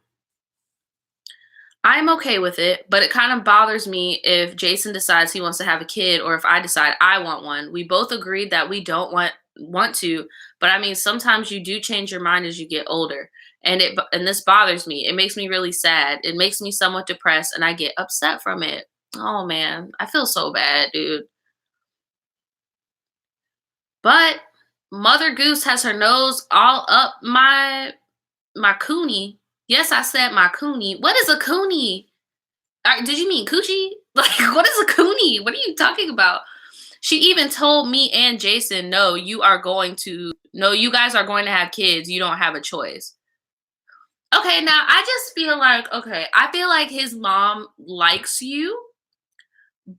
I'm okay with it, but it kind of bothers me if Jason decides he wants to have a kid or if I decide I want one. We both agreed that we don't want to, but I mean sometimes you do change your mind as you get older. And this bothers me. It makes me really sad. It makes me somewhat depressed and I get upset from it. Oh man, I feel so bad, dude. But Mother Goose has her nose all up my coonie. Yes, I said my coonie. What is a coonie? Did you mean coochie? Like, what is a coonie? What are you talking about? She even told me and Jason, no, you guys are going to have kids. You don't have a choice. Okay, now I feel like his mom likes you,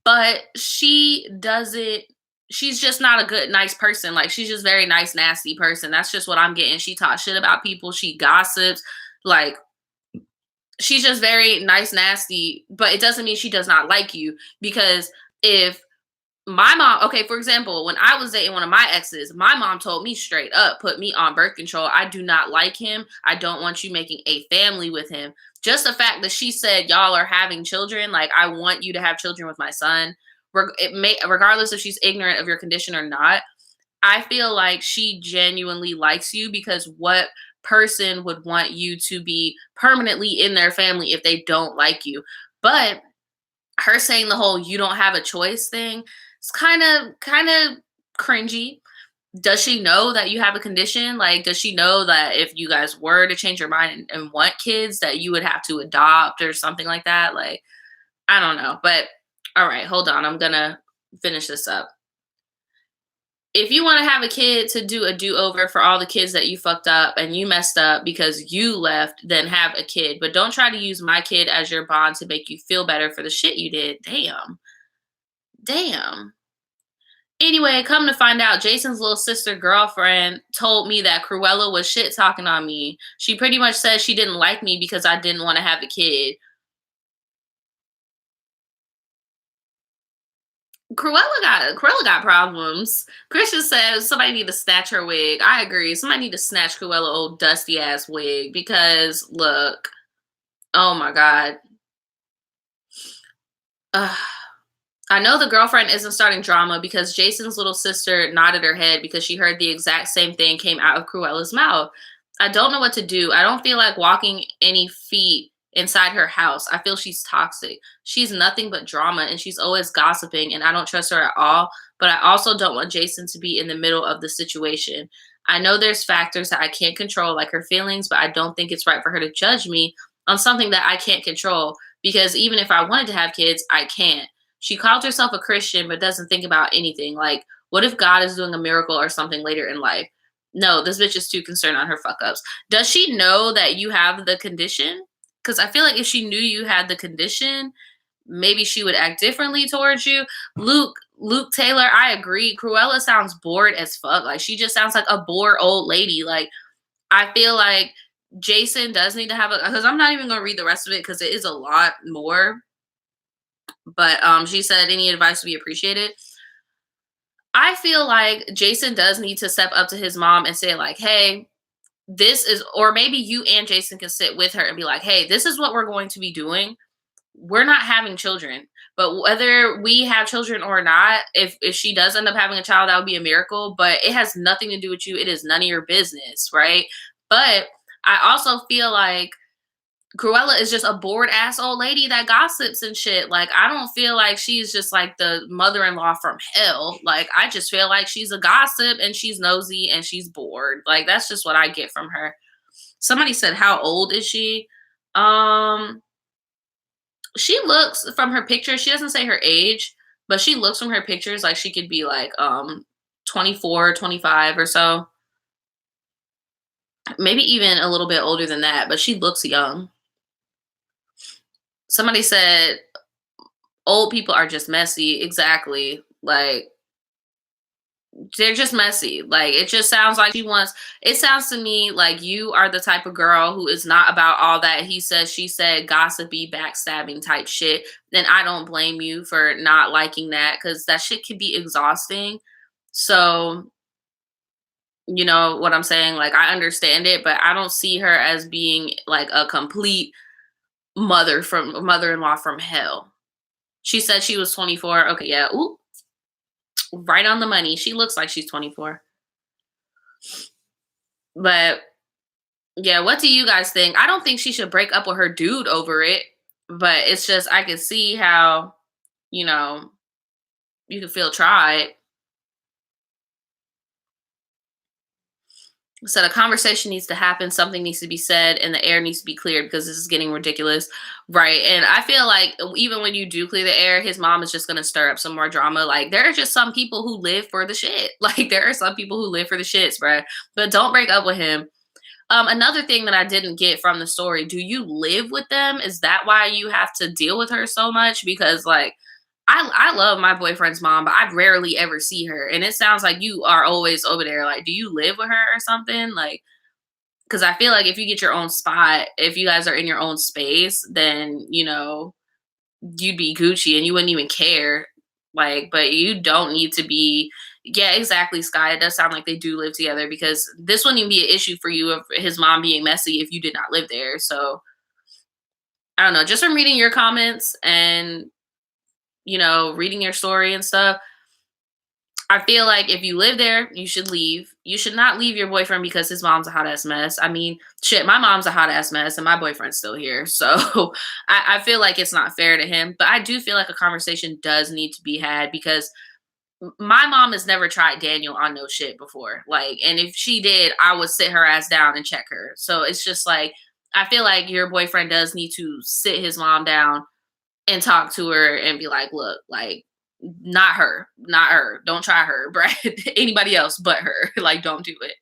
but she's just not a good, nice person. Like, she's just very nice, nasty person. That's just what I'm getting. She talks shit about people. She gossips. Like, she's just very nice, nasty, but it doesn't mean she does not like you. Because if my mom, okay, for example, when I was dating one of my exes, my mom told me straight up, put me on birth control. I do not like him. I don't want you making a family with him. Just the fact that she said y'all are having children, like, I want you to have children with my son, regardless if she's ignorant of your condition or not. I feel like she genuinely likes you, because what person would want you to be permanently in their family if they don't like you? But her saying the whole "you don't have a choice" thing, it's kind of cringy. Does she know that you have a condition? Like, does she know that if you guys were to change your mind and want kids, that you would have to adopt or something like that? Like, I don't know. But all right, hold on. I'm gonna finish this up. If you want to have a kid to do a do-over for all the kids that you fucked up and you messed up because you left, then have a kid. But don't try to use my kid as your bond to make you feel better for the shit you did. Damn. Damn. Anyway, come to find out, Jason's little sister girlfriend told me that Cruella was shit talking on me. She pretty much said she didn't like me because I didn't want to have a kid. Cruella got problems. Christian says somebody need to snatch her wig. I agree. Somebody need to snatch Cruella old dusty ass wig because look, oh my god. Ugh. I know the girlfriend isn't starting drama because Jason's little sister nodded her head because she heard the exact same thing came out of Cruella's mouth. I don't know what to do. I don't feel like walking any feet inside her house. I feel she's toxic. She's nothing but drama and she's always gossiping and I don't trust her at all. But I also don't want Jason to be in the middle of the situation. I know there's factors that I can't control, like her feelings, but I don't think it's right for her to judge me on something that I can't control because even if I wanted to have kids, I can't. She called herself a Christian, but doesn't think about anything. Like, what if God is doing a miracle or something later in life? No, this bitch is too concerned on her fuck ups. Does she know that you have the condition? Because I feel like if she knew you had the condition, maybe she would act differently towards you. Luke Taylor, I agree. Cruella sounds bored as fuck. Like she just sounds like a bored old lady. Like I feel like Jason does need to have a because I'm not even gonna read the rest of it because it is a lot more. But she said any advice would be appreciated. I feel like Jason does need to step up to his mom and say like, "Hey, this is," or maybe you and Jason can sit with her and be like, "Hey, this is what we're going to be doing. We're not having children, but whether we have children or not, if she does end up having a child, that would be a miracle. But it has nothing to do with you. It is none of your business, right?" But I also feel like Cruella is just a bored ass old lady that gossips and shit. Like, I don't feel like she's just like the mother in law from hell. Like, I just feel like she's a gossip and she's nosy and she's bored. Like, that's just what I get from her. Somebody said, how old is she? Um, she looks from her picture, she doesn't say her age, but she looks from her pictures like she could be like 24, 25 or so. Maybe even a little bit older than that, but she looks young. Somebody said old people are just messy. Exactly. Like they're just messy. Like it just sounds like she wants it sounds to me like you are the type of girl who is not about all that he said, she said, gossipy, backstabbing type shit. Then I don't blame you for not liking that because that shit can be exhausting. So, you know what I'm saying? Like I understand it, but I don't see her as being like a complete mother-in-law from hell. She said she was 24. Okay, yeah. Ooh, right on the money. She looks like she's 24. But yeah, what do you guys think? I don't think she should break up with her dude over it, but it's just I can see how, you know, you can feel tried. So the conversation needs to happen, something needs to be said, and the air needs to be cleared because this is getting ridiculous. Right. And I feel like even when you do clear the air, his mom is just gonna stir up some more drama. Like there are just some people who live for the shit. Like there are some people who live for the shits, bruh. But don't break up with him. Another thing that I didn't get from the story, do you live with them? Is that why you have to deal with her so much? Because like I love my boyfriend's mom, but I rarely ever see her. And it sounds like you are always over there. Like, do you live with her or something? Like, because I feel like if you get your own spot, if you guys are in your own space, then, you know, you'd be Gucci and you wouldn't even care. Like, but you don't need to be. Yeah, exactly, Sky. It does sound like they do live together because this wouldn't even be an issue for you of his mom being messy if you did not live there. So I don't know. Just from reading your comments and, you know, reading your story and stuff, I feel like if you live there, you should leave. You should not leave your boyfriend because his mom's a hot ass mess. I mean, shit, my mom's a hot ass mess and my boyfriend's still here. So I feel like it's not fair to him. But I do feel like a conversation does need to be had because my mom has never tried Daniel on no shit before. Like, and if she did, I would sit her ass down and check her. So it's just like, I feel like your boyfriend does need to sit his mom down and talk to her and be like, look, like, not her, not her. Don't try her, Brad. Anybody else but her. Like, don't do it.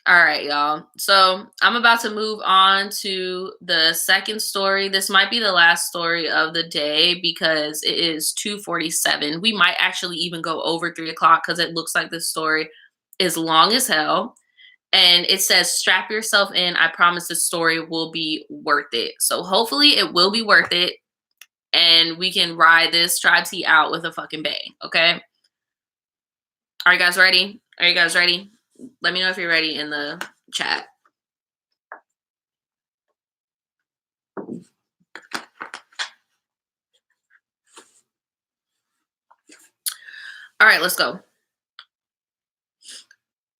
All right, y'all. So I'm about to move on to the second story. This might be the last story of the day because it is 2:47. We might actually even go over 3 o'clock because it looks like this story is long as hell. And it says, strap yourself in. I promise this story will be worth it. So hopefully it will be worth it. And we can ride this Tribetea out with a fucking bang. Okay. Are you guys ready? Are you guys ready? Let me know if you're ready in the chat. All right, let's go.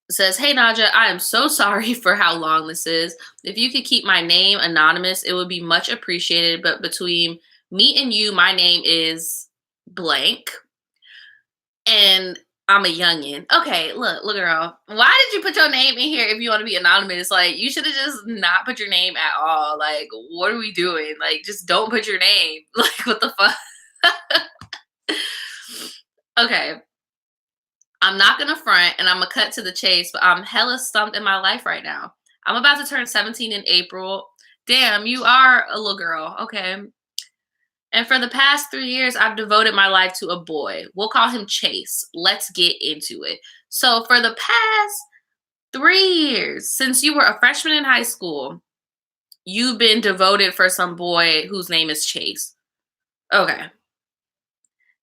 It says, hey Naja, I am so sorry for how long this is. If you could keep my name anonymous, it would be much appreciated. But between me and you, my name is blank. And I'm a youngin. Okay, look, girl. Why did you put your name in here if you want to be anonymous? Like, you should have just not put your name at all. Like, what are we doing? Like, just don't put your name. Like, what the fuck? Okay. I'm not gonna front and I'm gonna cut to the chase, but I'm hella stumped in my life right now. I'm about to turn 17 in April. Damn, you are a little girl. Okay. And for the past 3 years, I've devoted my life to a boy. We'll call him Chase. Let's get into it. So, for the past 3 years, since you were a freshman in high school, you've been devoted for some boy whose name is Chase. Okay.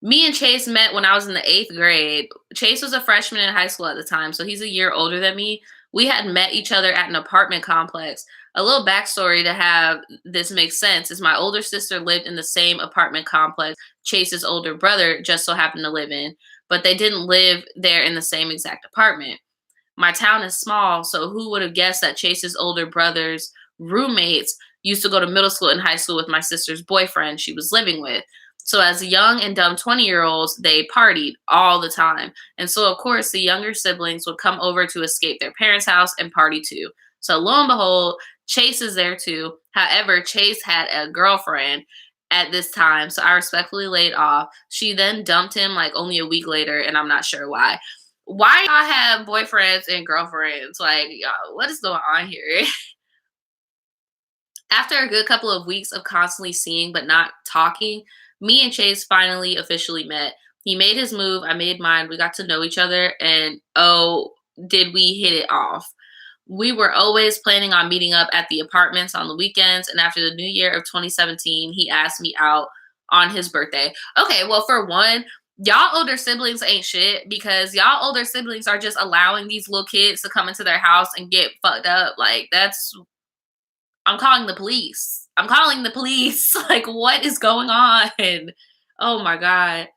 Me and Chase met when I was in the 8th grade. Chase was a freshman in high school at the time, so he's a year older than me. We had met each other at an apartment complex. A little backstory to have this make sense is my older sister lived in the same apartment complex Chase's older brother just so happened to live in, but they didn't live there in the same exact apartment. My town is small, so who would have guessed that Chase's older brother's roommates used to go to middle school and high school with my sister's boyfriend she was living with. So as young and dumb 20-year-olds, they partied all the time. And so of course the younger siblings would come over to escape their parents' house and party too. So lo and behold, Chase is there too. However, Chase had a girlfriend at this time, so I respectfully laid off. She then dumped him like only a week later, and I'm not sure why. Why y'all have boyfriends and girlfriends? Like, y'all, what is going on here? After a good couple of weeks of constantly seeing but not talking, me and Chase finally officially met. He made his move, I made mine. We got to know each other, and oh, did we hit it off. We were always planning on meeting up at the apartments on the weekends, and after the new year of 2017, he asked me out on his birthday. Okay, well, for one, y'all older siblings ain't shit because y'all older siblings are just allowing these little kids to come into their house and get fucked up. Like, I'm calling the police. I'm calling the police. Like, what is going on? Oh my God.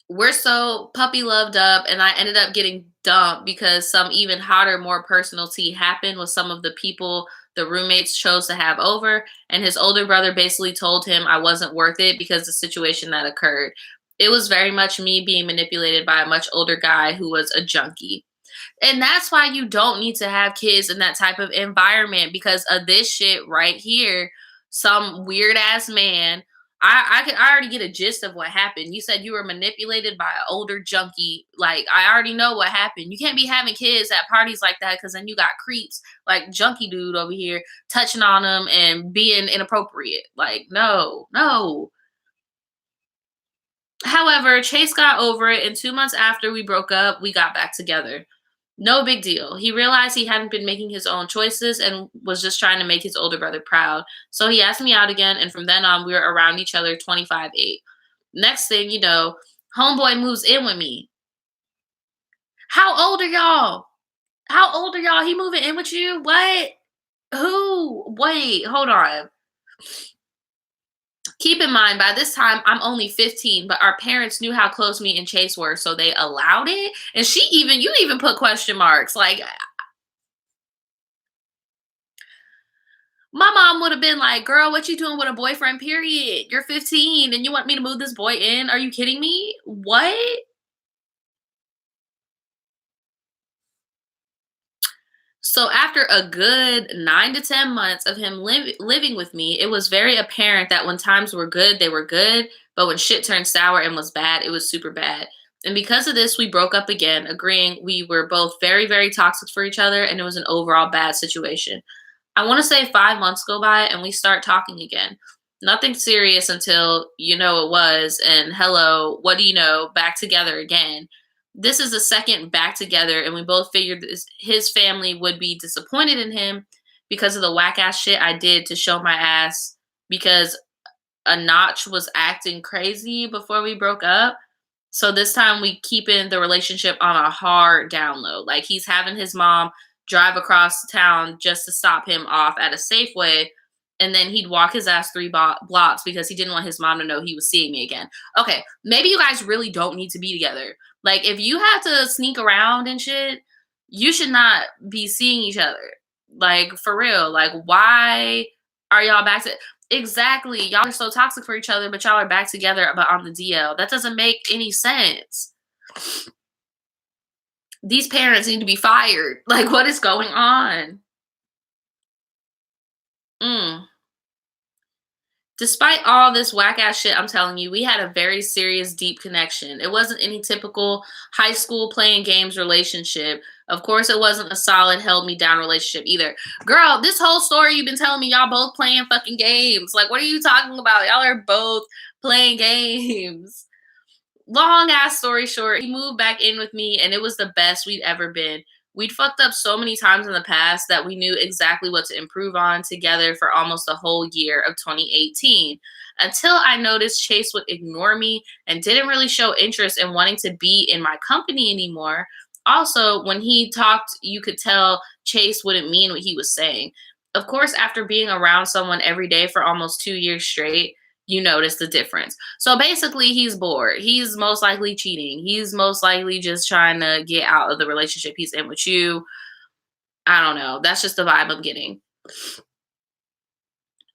We're so puppy loved up, and I ended up getting dumped because some even hotter, more personal tea happened with some of the people the roommates chose to have over. And his older brother basically told him I wasn't worth it because the situation that occurred. It was very much me being manipulated by a much older guy who was a junkie. And that's why you don't need to have kids in that type of environment because of this shit right here. Some weird ass man. I already get a gist of what happened. You said you were manipulated by an older junkie. Like, I already know what happened. You can't be having kids at parties like that because then you got creeps like junkie dude over here touching on them and being inappropriate. Like, no, no. However, Chase got over it, and 2 months after we broke up, we got back together. No big deal. He realized he hadn't been making his own choices and was just trying to make his older brother proud. So he asked me out again, and from then on, we were around each other 25/8. Next thing you know, homeboy moves in with me. How old are y'all? How old are y'all? He moving in with you? What? Who? Wait, hold on. Keep in mind, by this time, I'm only 15, but our parents knew how close me and Chase were, so they allowed it. And you even put question marks. Like, my mom would have been like, girl, what you doing with a boyfriend, period? You're 15 and you want me to move this boy in? Are you kidding me? What? So after a good 9 to 10 months of him living with me, it was very apparent that when times were good, they were good, but when shit turned sour and was bad, it was super bad. And because of this, we broke up again, agreeing we were both very, very toxic for each other, and it was an overall bad situation. I want to say 5 months go by and we start talking again. Nothing serious until you know it was, and hello, what do you know, back together again. This is the second back together, and we both figured his family would be disappointed in him because of the whack ass shit I did to show my ass because a notch was acting crazy before we broke up. So this time we keeping the relationship on a hard down low. Like he's having his mom drive across town just to stop him off at a Safeway, and then he'd walk his ass blocks because he didn't want his mom to know he was seeing me again. Okay, maybe you guys really don't need to be together. Like if you have to sneak around and shit, you should not be seeing each other. Like for real. Like why are y'all back to exactly? Y'all are so toxic for each other, but y'all are back together but on the DL. That doesn't make any sense. These parents need to be fired. Like what is going on? Mm. Despite all this whack ass shit, I'm telling you, we had a very serious, deep connection. It wasn't any typical high school playing games relationship. Of course, it wasn't a solid, held me down relationship either. Girl, this whole story you've been telling me, y'all both playing fucking games. Like, what are you talking about? Y'all are both playing games. Long ass story short, he moved back in with me and it was the best we'd ever been. We'd fucked up so many times in the past that we knew exactly what to improve on together for almost a whole year of 2018. Until I noticed Chase would ignore me and didn't really show interest in wanting to be in my company anymore. Also, when he talked, you could tell Chase wouldn't mean what he was saying. Of course, after being around someone every day for almost 2 years straight, you notice the difference. So basically, he's bored. He's most likely cheating. He's most likely just trying to get out of the relationship he's in with you. I don't know. That's just the vibe I'm getting.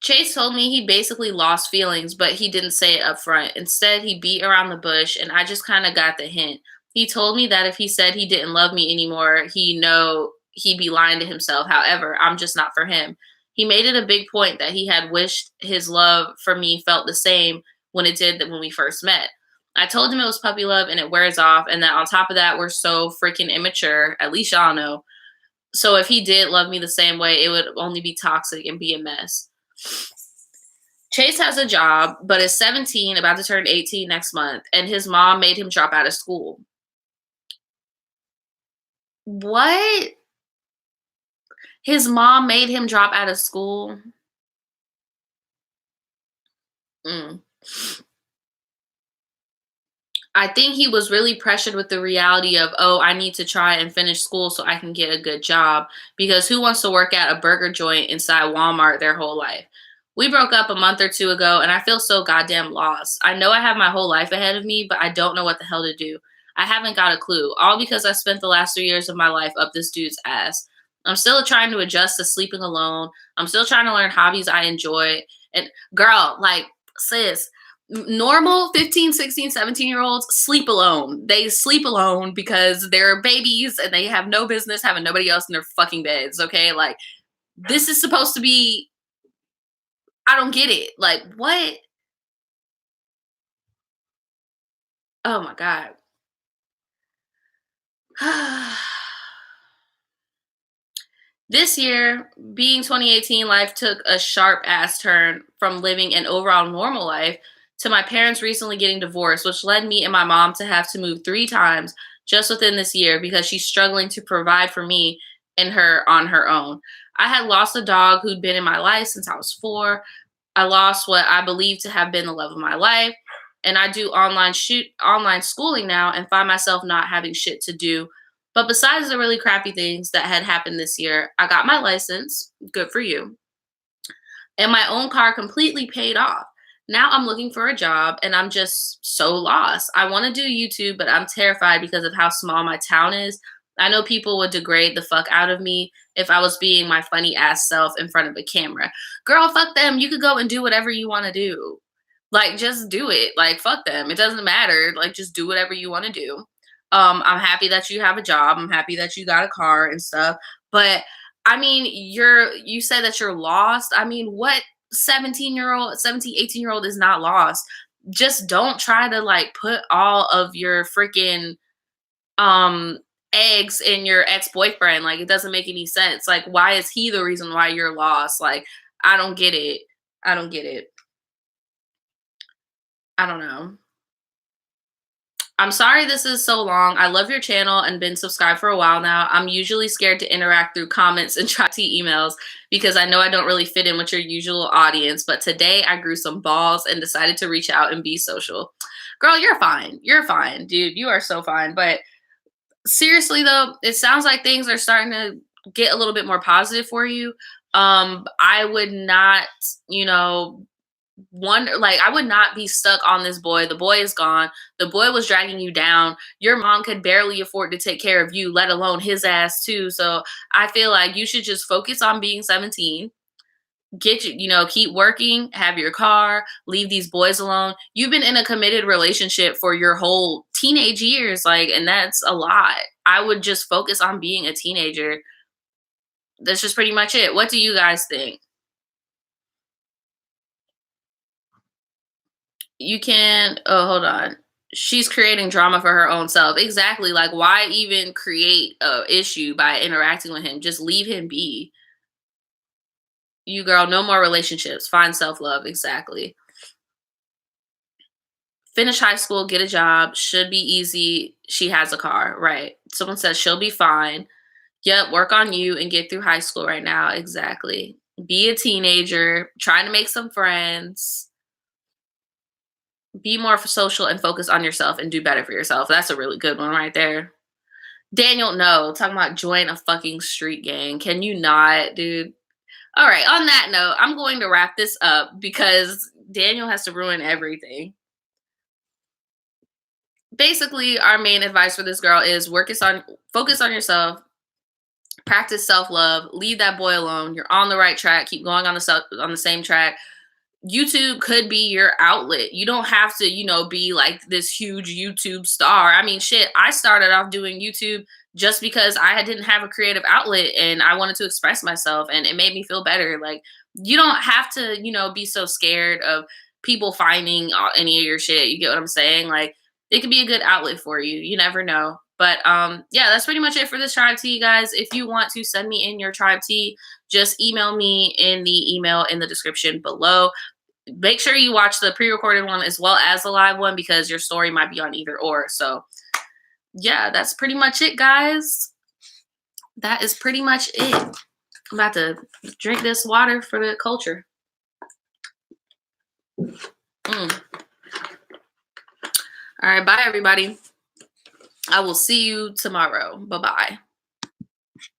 Chase told me he basically lost feelings, but he didn't say it up front. Instead, he beat around the bush, and I just kind of got the hint. He told me that if he said he didn't love me anymore, he know he'd be lying to himself. However, I'm just not for him. He made it a big point that he had wished his love for me felt the same when it did when we first met. I told him it was puppy love and it wears off, and that on top of that, we're so freaking immature. At least y'all know. So if he did love me the same way, it would only be toxic and be a mess. Chase has a job, but is 17, about to turn 18 next month, and his mom made him drop out of school. What? His mom made him drop out of school? Mm. I think he was really pressured with the reality of, oh, I need to try and finish school so I can get a good job. Because who wants to work at a burger joint inside Walmart their whole life? We broke up a month or two ago, and I feel so goddamn lost. I know I have my whole life ahead of me, but I don't know what the hell to do. I haven't got a clue, all because I spent the last 3 years of my life up this dude's ass. I'm still trying to adjust to sleeping alone. I'm still trying to learn hobbies I enjoy. And girl, like, sis, normal 15, 16, 17-year-olds sleep alone. They sleep alone because they're babies and they have no business having nobody else in their fucking beds, okay? Like, this is supposed to be, I don't get it. Like, what? Oh my God. This year, being 2018 life took a sharp ass turn from living an overall normal life to my parents recently getting divorced, which led me and my mom to have to move 3 times just within this year because she's struggling to provide for me and her on her own. I had lost a dog who'd been in my life since I was 4. I lost what I believe to have been the love of my life, and I do online schooling now and find myself not having shit to do. But besides the really crappy things that had happened this year, I got my license, good for you, and my own car completely paid off. Now I'm looking for a job and I'm just so lost. I want to do YouTube, but I'm terrified because of how small my town is. I know people would degrade the fuck out of me if I was being my funny ass self in front of a camera. Girl, fuck them. You could go and do whatever you want to do. Like, just do it. Like, fuck them. It doesn't matter. Like, just do whatever you want to do. I'm happy that you have a job. I'm happy that you got a car and stuff. But I mean, you said that you're lost. I mean, what 17-year-old, 17, 18-year-old is not lost? Just don't try to like put all of your freaking um eggs in your ex-boyfriend. Like, it doesn't make any sense. Like, why is he the reason why you're lost? Like, I don't get it. I don't get it. I don't know. I'm sorry this is so long. I love your channel and been subscribed for a while now. I'm usually scared to interact through comments and try to emails because I know I don't really fit in with your usual audience. But today I grew some balls and decided to reach out and be social. Girl, you're fine. You're fine, dude. You are so fine. But seriously though, it sounds like things are starting to get a little bit more positive for you. I would not, you know, wonder, like, I would not be stuck on this boy. The boy is gone. The boy was dragging you down. Your mom could barely afford to take care of you, let alone his ass too. So I feel like you should just focus on being 17. Get you, keep working, have your car, leave these boys alone. You've been in a committed relationship for your whole teenage years, like, and that's a lot. I would just focus on being a teenager. That's just pretty much it. What do you guys think? You can oh, hold on. She's creating drama for her own self. Exactly. Like, why even create a issue by interacting with him? Just leave him be. You girl, no more relationships. Find self-love. Exactly. Finish high school, get a job. Should be easy. She has a car. Right. Someone says she'll be fine. Yep, work on you and get through high school right now. Exactly. Be a teenager, trying to make some friends. Be more social and focus on yourself and do better for yourself. That's a really good one right there. Daniel, no. Talking about join a fucking street gang. Can you not, dude? All right. On that note, I'm going to wrap this up because Daniel has to ruin everything. Basically, our main advice for this girl is focus on yourself, practice self-love, leave that boy alone. You're on the right track. Keep going on the same track. YouTube could be your outlet. You don't have to, be like this huge YouTube star. I mean, shit, I started off doing YouTube just because didn't have a creative outlet and I wanted to express myself and it made me feel better. Like, you don't have to, be so scared of people finding any of your shit. You get what I'm saying? Like, it could be a good outlet for you. You never know. But yeah, that's pretty much it for this tribe tea, guys. If you want to send me in your tribe tea, just email me in the email in the description below. Make sure you watch the pre-recorded one as well as the live one because your story might be on either or. So yeah, that's pretty much it, guys. That is pretty much it. I'm about to drink this water for the culture. All right, bye everybody. I will see you tomorrow. Bye-bye.